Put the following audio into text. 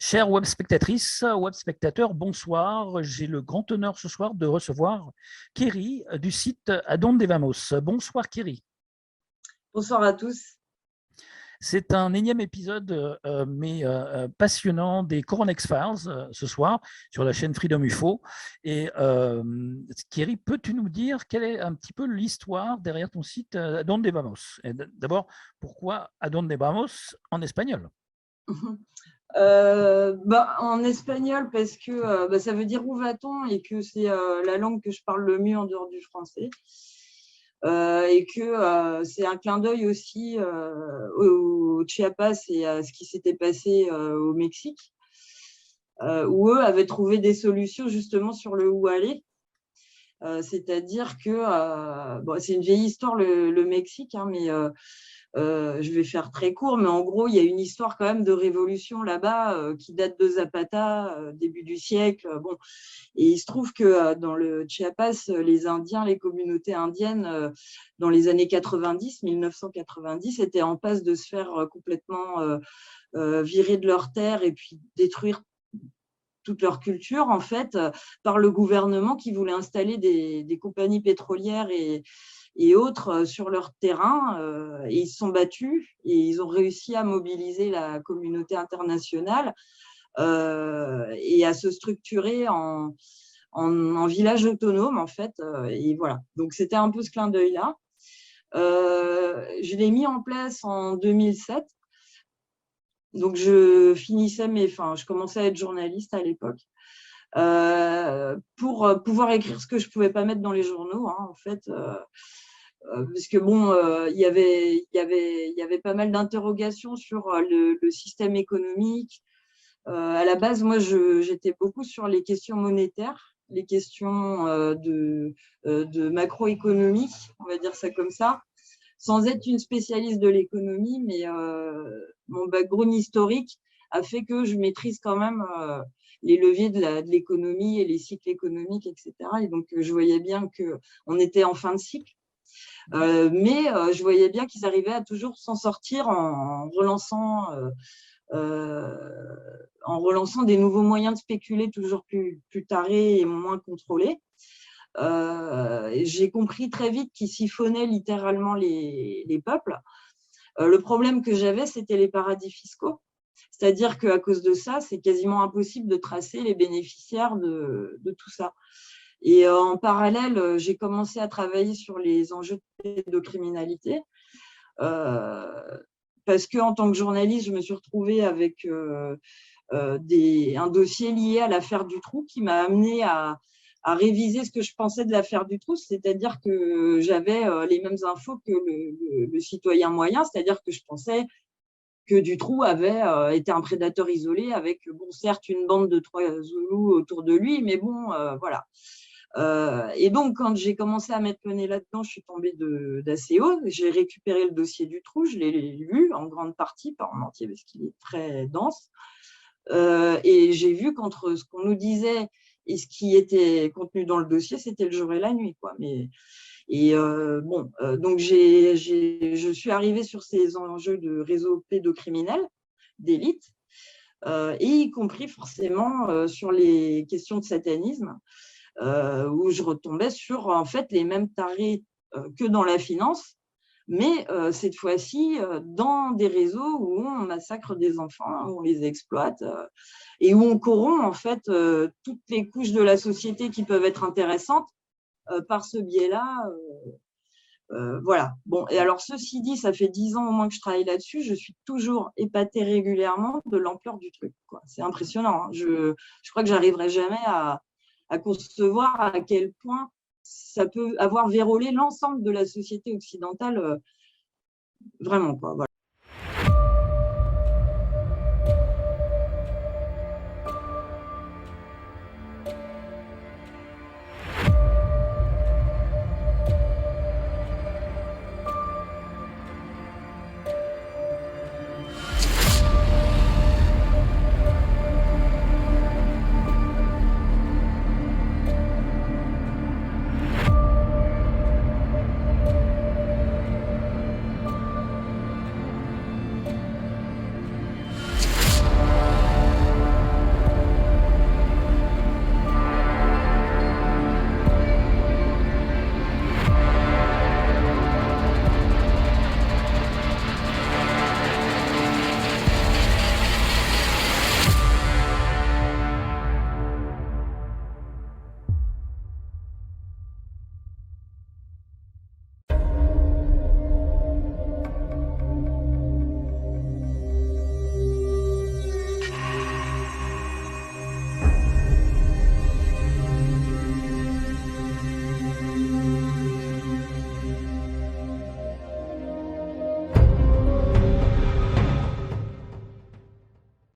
Chères web spectatrices, web spectateurs, bonsoir. J'ai le grand honneur ce soir de recevoir Kerry du site Adonde Vamos. Bonsoir Kerry. Bonsoir à tous. C'est un énième épisode, mais passionnant des Coronex Files ce soir sur la chaîne Freedom UFO. Et Kerry, peux-tu nous dire quelle est un petit peu l'histoire derrière ton site Adonde Vamos? D'abord, pourquoi Adonde Vamos en espagnol? En espagnol parce que ça veut dire où va-t-on et que c'est la langue que je parle le mieux en dehors du français. Et que c'est un clin d'œil aussi au Chiapas et à ce qui s'était passé au Mexique, où eux avaient trouvé des solutions justement sur le où aller. C'est-à-dire que c'est une vieille histoire le Mexique, hein, mais je vais faire très court, mais en gros, il y a une histoire quand même de révolution là-bas qui date de Zapata, début du siècle. Bon, et il se trouve que dans le Chiapas, les Indiens, les communautés indiennes, dans les années 90, 1990, étaient en passe de se faire complètement virer de leurs terres et puis détruire toute leur culture, en fait, par le gouvernement qui voulait installer des compagnies pétrolières et autres sur leur terrain. Et ils se sont battus et ils ont réussi à mobiliser la communauté internationale et à se structurer en village autonome, en fait. Et voilà. Donc, c'était un peu ce clin d'œil-là. Je l'ai mis en place en 2007. Donc, je commençais à être journaliste à l'époque pour pouvoir écrire ce que je ne pouvais pas mettre dans les journaux, hein, en fait. Parce que bon, il y avait pas mal d'interrogations sur le système économique. À la base, moi, j'étais beaucoup sur les questions monétaires, les questions de macroéconomie, on va dire ça comme ça, sans être une spécialiste de l'économie, mais mon background historique a fait que je maîtrise quand même les leviers de l'économie et les cycles économiques, etc. Et donc, je voyais bien qu'on était en fin de cycle. Mais je voyais bien qu'ils arrivaient à toujours s'en sortir en relançant des nouveaux moyens de spéculer toujours plus tarés et moins contrôlés. J'ai compris très vite qu'ils siphonnaient littéralement les peuples. Le problème que j'avais, c'était les paradis fiscaux. C'est-à-dire qu'à cause de ça, c'est quasiment impossible de tracer les bénéficiaires de tout ça. Et en parallèle, j'ai commencé à travailler sur les enjeux de pédocriminalité parce qu'en tant que journaliste, je me suis retrouvée avec un dossier lié à l'affaire Dutroux qui m'a amenée à réviser ce que je pensais de l'affaire Dutroux, c'est-à-dire que j'avais les mêmes infos que le citoyen moyen, c'est-à-dire que je pensais que Dutroux avait été un prédateur isolé avec, bon, certes, une bande de 3 Zoulous autour de lui, mais bon, voilà. Et donc, quand j'ai commencé à mettre le nez là-dedans, je suis tombée d'assez haut. J'ai récupéré le dossier Dutroux, je l'ai lu en grande partie, pas en entier parce qu'il est très dense. Et j'ai vu qu'entre ce qu'on nous disait et ce qui était contenu dans le dossier, c'était le jour et la nuit, quoi. Donc je suis arrivée sur ces enjeux de réseaux pédocriminels, d'élite, et y compris forcément sur les questions de satanisme, où je retombais sur en fait les mêmes tarés que dans la finance, mais cette fois-ci dans des réseaux où on massacre des enfants, où on les exploite et où on corrompt en fait toutes les couches de la société qui peuvent être intéressantes par ce biais-là. Voilà. Bon, et alors ceci dit, ça fait 10 ans au moins que je travaille là-dessus. Je suis toujours épatée régulièrement de l'ampleur du truc, quoi. C'est impressionnant, hein. Je crois que j'arriverai jamais à concevoir à quel point ça peut avoir vérolé l'ensemble de la société occidentale, vraiment, quoi. Voilà.